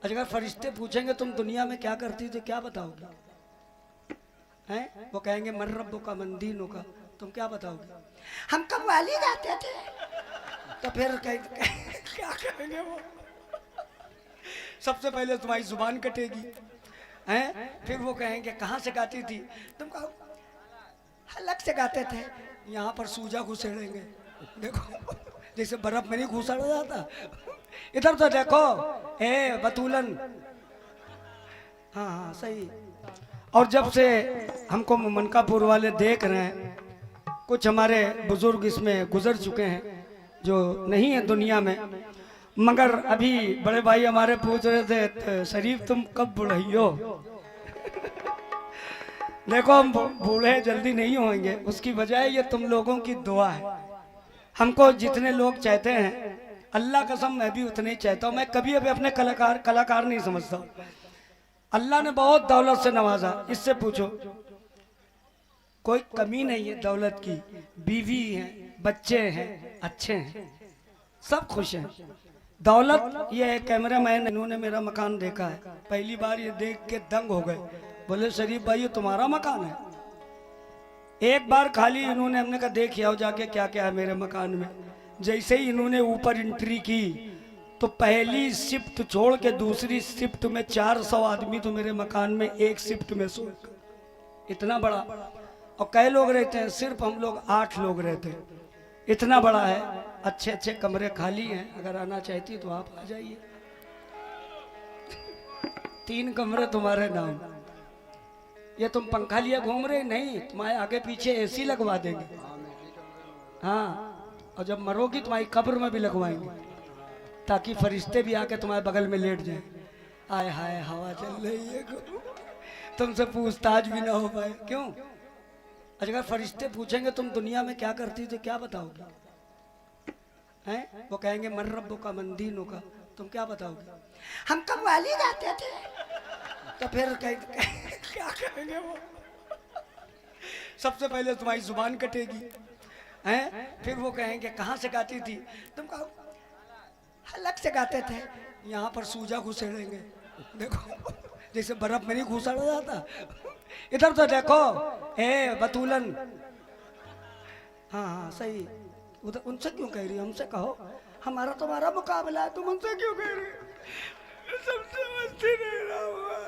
अगर फरिश्ते पूछेंगे तुम दुनिया में क्या करती थी, क्या बताओगे? हैं? वो कहेंगे मन रब्बो का मन दीनों का, तुम क्या बताओगे? हम कव्वाली गाते थे। तो फिर क्या कहेंगे वो? सबसे पहले तुम्हारी जुबान कटेगी, हैं? फिर वो कहेंगे कहाँ से गाती थी? तुम कहो हलक से गाते थे। यहाँ पर सूजा घुसेड़ेंगे, देखो जैसे बर्फ में नहीं घुसड़ा जाता। इधर तो देखो, ए बतूलन। हाँ हाँ सही। और जब से हमको मनकापुर वाले देख रहे हैं, कुछ हमारे बुजुर्ग इसमें गुजर चुके हैं जो नहीं है दुनिया में, मगर अभी बड़े भाई हमारे पूछ रहे थे शरीफ तुम कब बुढ़इयो? देखो हम बूढ़े जल्दी नहीं होंगे, उसकी वजह ये तुम लोगों की दुआ है। हमको जितने लोग चाहते हैं, अल्लाह कसम मैं भी उतने ही चाहता हूँ। मैं कभी अभी अपने कलाकार नहीं समझता। अल्लाह ने बहुत दौलत से नवाजा, इससे पूछो कोई कमी नहीं है दौलत की। बीवी है, बच्चे हैं, अच्छे हैं, सब खुश हैं। दौलत ये कैमरा मैन इन्होंने मेरा मकान देखा है, पहली बार ये देख के दंग हो गए। बोले शरीफ भाई ये तुम्हारा मकान है? एक बार खाली इन्होंने हमने कहा देख आओ जाके क्या क्या है मेरे मकान में। जैसे ही इन्होंने ऊपर एंट्री की तो पहली शिफ्ट छोड़ के दूसरी शिफ्ट में 400 आदमी तो मेरे मकान में एक शिफ्ट में सो। इतना बड़ा, और कई लोग रहते हैं, सिर्फ हम लोग 8 लोग रहते हैं। इतना बड़ा है, अच्छे अच्छे कमरे खाली हैं। अगर आना चाहती तो आप आ जाइए। 3 कमरे तुम्हारे नाम। ये तुम पंखा लिए घूम रहे नहीं, तुम्हारे आगे पीछे एसी लगवा देंगे। हाँ, और जब मरोगी तुम्हारी कब्र में भी लगवाएंगे, ताकि फरिश्ते भी आके तुम्हारे बगल में लेट जाए। आय हाय हवा चल रही है, तुमसे पूछताछ भी ना हो पाए। क्यों? अगर फरिश्ते पूछेंगे तुम दुनिया में क्या करती थी, क्या बताओगे? हैं? वो कहेंगे मन रब्बो का मन दीनों का, तुम क्या बताओगे? हम कव्वाली गाते थे। तो फिर क्या कहेंगे वो? सबसे पहले तुम्हारी जुबान कटेगी, हैं? फिर वो कहेंगे कहाँ से गाती थी? तुम कहो हलक से गाते थे। यहाँ पर सूजा घुसेड़ेंगे, देखो जैसे बर्फ में नहीं घुसड़ा जाता। इधर तो देखो, ए बतूलन। हाँ हाँ सही। उधर उनसे क्यों कह रही? हमसे कहो, हमारा तुम्हारा मुकाबला है, तुम उनसे क्यों कह रही? सबसे मस्ती नहीं रहा हुआ।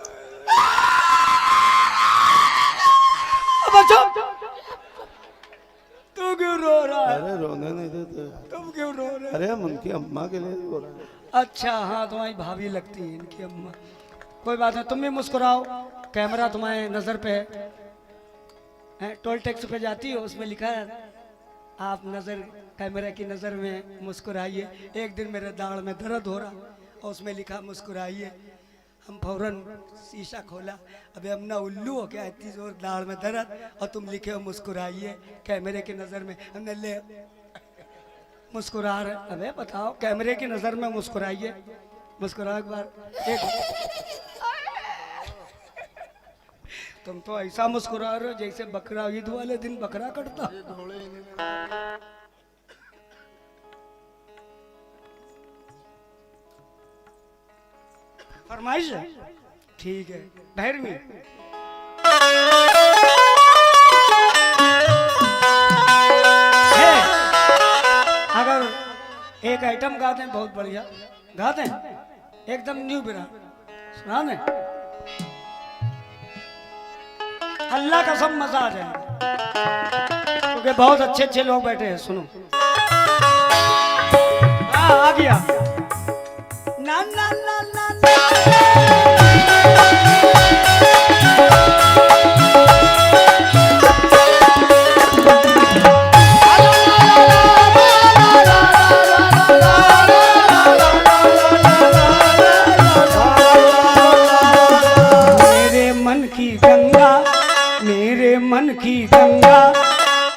तू क्यों रो रहा है? अरे रोने नहीं देते। तुम क्यों रो रहे? अरे हम उनकी अम्मा के लिए रो रहे हैं। अच्छा हाँ, तुम्हारी भाभी लगती है इनकी अम्मा। कोई बात नहीं, तुम भी मुस्कुराओ, कैमरा तुम्हारे नजर पे है। टोल टैक्स पे जाती हो, उसमें लिखा है आप नजर कैमरा की नजर में मुस्कुराइए। एक दिन मेरे दाढ़ में दर्द हो रहा और उसमें लिखा मुस्कुराइए। हम फौरन शीशा खोला, अबे हमने उल्लू हो क्या, इतनी जोर दाढ़ में दर्द और तुम लिखे हो मुस्कुराइए कैमरे की नजर में। हमने ले मुस्कुरा रहे, अबे बताओ कैमरे की नजर में मुस्कुराइए। मुस्कुराओ एक बार, एक तुम तो ऐसा मुस्कुरा रहे हो जैसे बकरा ईद वाले दिन बकरा कटता। फरमाइश है, ठीक है। भैरवी अगर एक आइटम गा दें, बहुत बढ़िया गा दें, एकदम न्यू बिरा सुना दें, अल्लाह का सब मजा आ जाए, क्योंकि बहुत अच्छे अच्छे लोग बैठे हैं। सुनो आ गया ना ना ना ना, मन की गंगा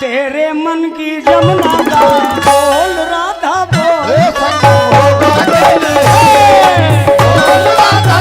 तेरे मन की जमुना का बोल राधा बोल, बोल राधा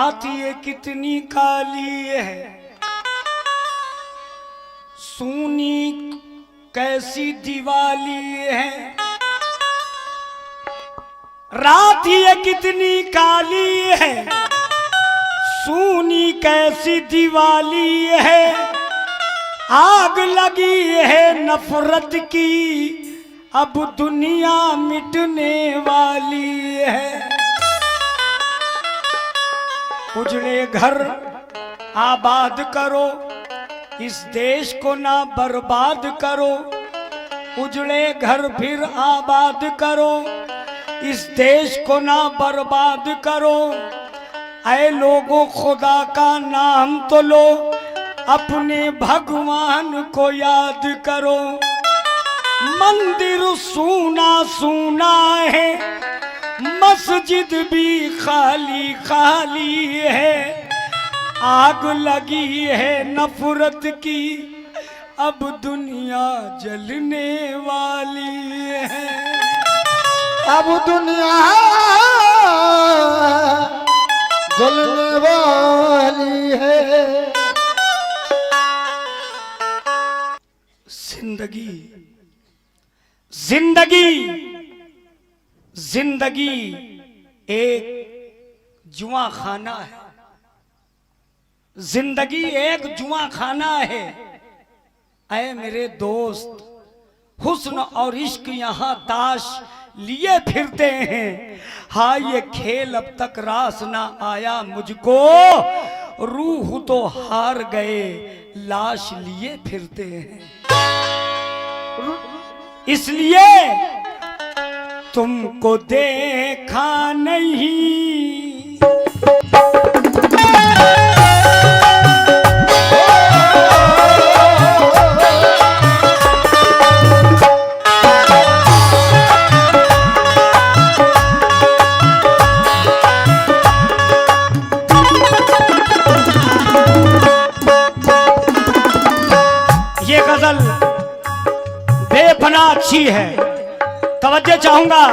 रात ये कितनी काली है, सूनी कैसी दिवाली है। रात ये कितनी काली है, सूनी कैसी दिवाली है। आग लगी है नफरत की, अब दुनिया मिटने वाली है। उजड़े घर आबाद करो, इस देश को ना बर्बाद करो। उजड़े घर फिर आबाद करो, इस देश को ना बर्बाद करो। ऐ लोगों खुदा का नाम तो लो, अपने भगवान को याद करो। मंदिर सूना सूना है, मस्जिद भी खाली खाली है। आग लगी है नफरत की, अब दुनिया जलने वाली है। अब दुनिया जलने वाली है। जिंदगी जिंदगी जिंदगी एक जुआ खाना है। जिंदगी एक जुआ खाना है। ऐ मेरे दोस्त, हुस्न और इश्क यहाँ ताश लिए फिरते हैं। हाँ ये खेल अब तक रास ना आया मुझको, रूह तो हार गए लाश लिए फिरते हैं। इसलिए तुमको देखा नहीं, ये गजल बेपना अच्छी है, तवज्जो चाहूंगा।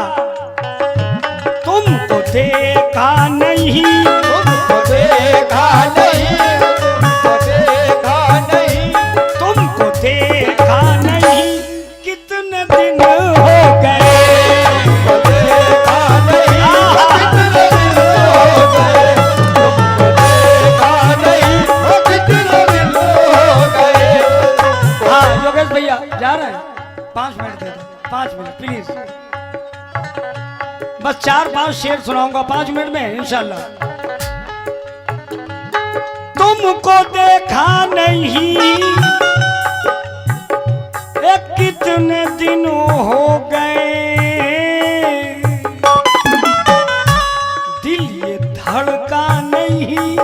तुमको देखा नहीं, तुमको देखा नहीं, तुमको देखा नहीं, तुमको देखा नहीं, कितने दिन हो गए। तुमको देखा नहीं, कितने दिन हो गए। तुमको देखा नहीं, कितने दिन हो गए। हाँ योगेश भैया जा रहे हैं, 5 मिनट दे दो, 5 मिनट प्लीज। बस 4-5 शेर सुनाऊंगा 5 मिनट में इंशाल्लाह। तुमको देखा नहीं, कितने दिन हो गए। दिल ये धड़का नहीं,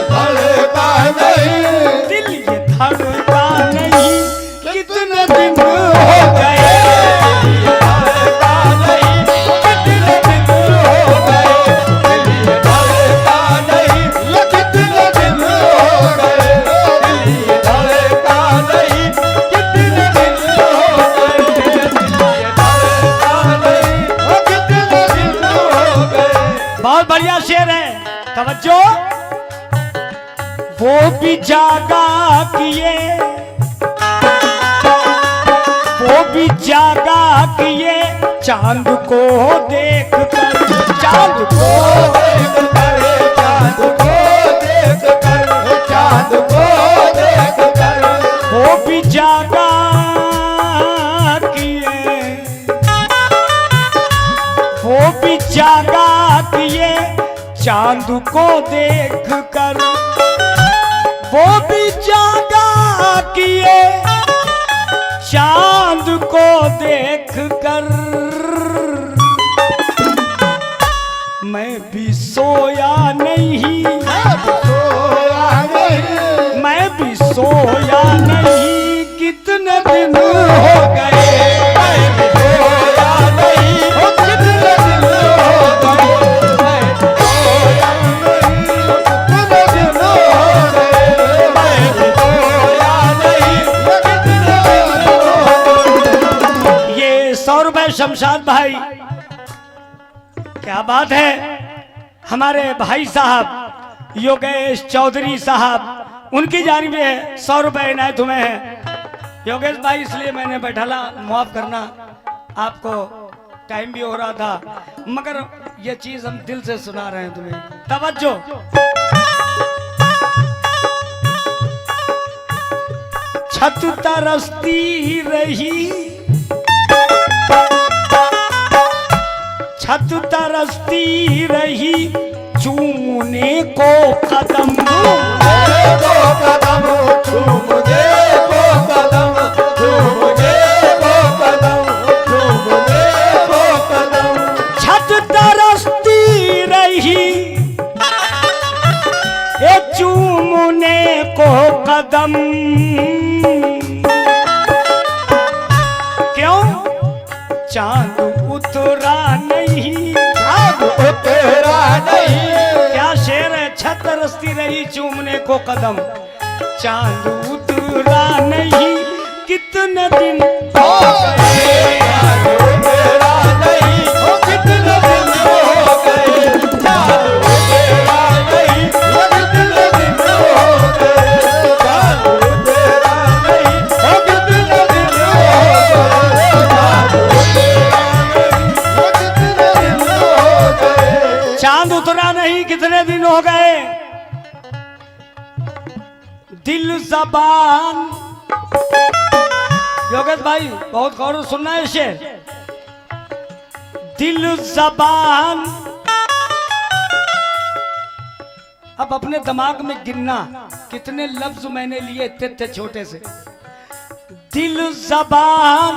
धड़का नहीं, दिल ये धड़का नहीं, कितने दिन हो गए। धड़का नहीं, कितने दिन हो गए। धड़का नहीं, कितने दिन हो गए। धड़का नहीं, कितने दिन हो गए। धड़का नहीं, कितने दिन हो गए। बहुत बढ़िया शेर है, तवज्जो। वो भी जागा किए, वो भी जागा किए, चांद को देख कर, चांद को देख कर, चाँद को देख कर, चाँद को देख कर। वो भी जागा किए, वो भी जागा किए, चांद को देख कर। वो भी जागा किए, चांद को देख कर। मैं भी सोया नहीं, सोया नहीं, मैं भी सोया नहीं, कितने दिन हो गए। मैं भी सोया नहीं, कितने दिन हो गए। मैं भी सोया नहीं, कितने दिन हो गए। मैं भी सोया नहीं, कितने दिन हो गए। ये 100 रुपए शमशाद भाई, क्या बात है। हमारे भाई साहब योगेश चौधरी साहब, उनकी जानिब है 100 रुपए इनायत हुए हैं। योगेश भाई इसलिए मैंने बैठाला, माफ करना, आपको टाइम भी हो रहा था, मगर ये चीज हम दिल से सुना रहे हैं तुम्हें। तवज्जो। छत तरसती रही, छत तरसती रही, चूमने को कदम, को कदम, चूमने को कदम, चूमने को कदम, चूमने को कदम। छत तरसती रही, ये चूमने को कदम, क्यों चांद उतरा नहीं, चांद उतरा नहीं। क्या शेर है, छत तरसती रही चूमने को कदम, चांद उतरा नहीं, कितने दिन हो गए, चांद उतरा नहीं, ओ कितने दिन हो गए, चांद उतरा नहीं, ओ कितने दिन हो गए, चांद उतरा नहीं, ओ कितने दिन हो गए, चांद उतरा नहीं, ओ कितने दिन हो गए। चांद उतरा नहीं, कितने दिन हो गए। दिल जबान, योगेश भाई बहुत गौर से सुनना है शेर। दिल जबान, अब अपने दिमाग में गिनना कितने लफ्ज मैंने लिए इतने इतने छोटे से। दिल जबान,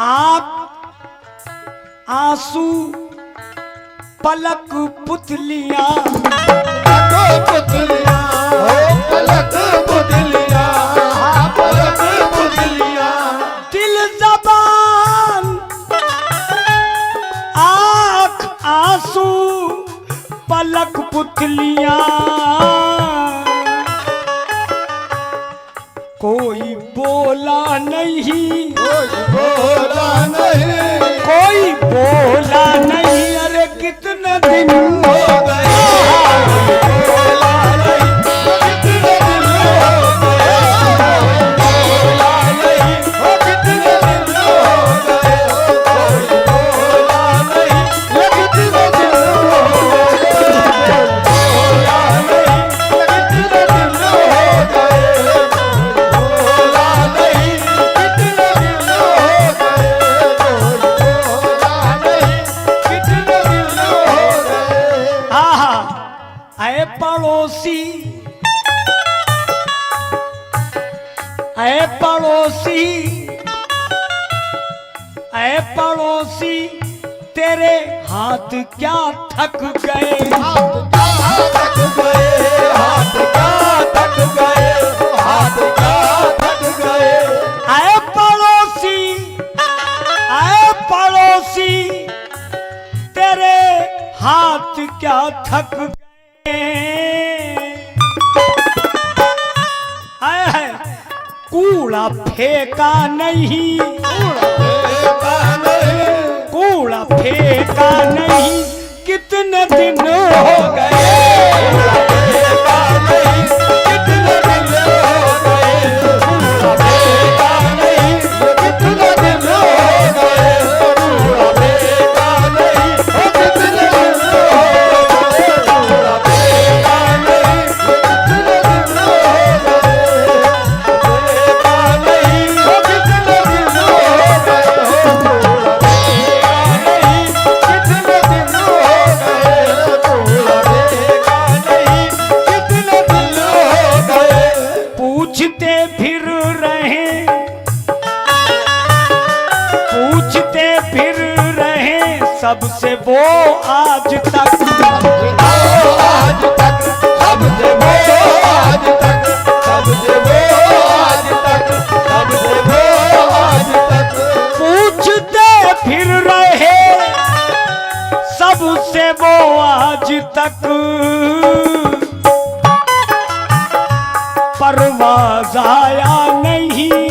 आंख आंसू, पलक पुतलियां, पुतलियां, पलक पुतलियां, पलक पुतलियां। दिल जबान, आंख आंसू, पलक पुतलियां, कोई बोला नहीं, कोई बोला नहीं, कोई बोला नहीं, अरे कितने दिन हो गए, बोला नहीं, कितने दिन हो गए, बोला नहीं, कितने दिन हो गए, कोई बोला नहीं, कितने दिन हो गए, बोला नहीं, कितने दिन हो गए, बोला नहीं, कितने दिन हो गए, बोला नहीं, कितने दिन हो गए। आहा, ऐ पड़ोसी, ऐ पड़ोसी, ऐ पड़ोसी, तेरे हाथ क्या थक गए, थक गए, हाथ क्या थक गए, हाथ क्या थक गए। ऐ पड़ोसी, ऐ पड़ोसी, तेरे हाथ क्या थक गए, है कूड़ा फेंका नहीं, कूड़ा फेंका नहीं, कितने दिन हो गए, कितने दिन हो गए, बेटा नहीं, कितने दिन हो गए, बेटा नहीं, कितने दिन हो गए, बेटा नहीं, कितने दिन हो गए, बेटा नहीं, कितने दिन हो गए। पूछते फिर रहे, पूछते फिर रहे, सबसे वो आज तक, आज तक, सबसे वो आज तक, सबसे वो आज तक, सबसे वो आज तक। पूछते फिर रहे, सबसे वो आज तक, परवाज़ आया नहीं,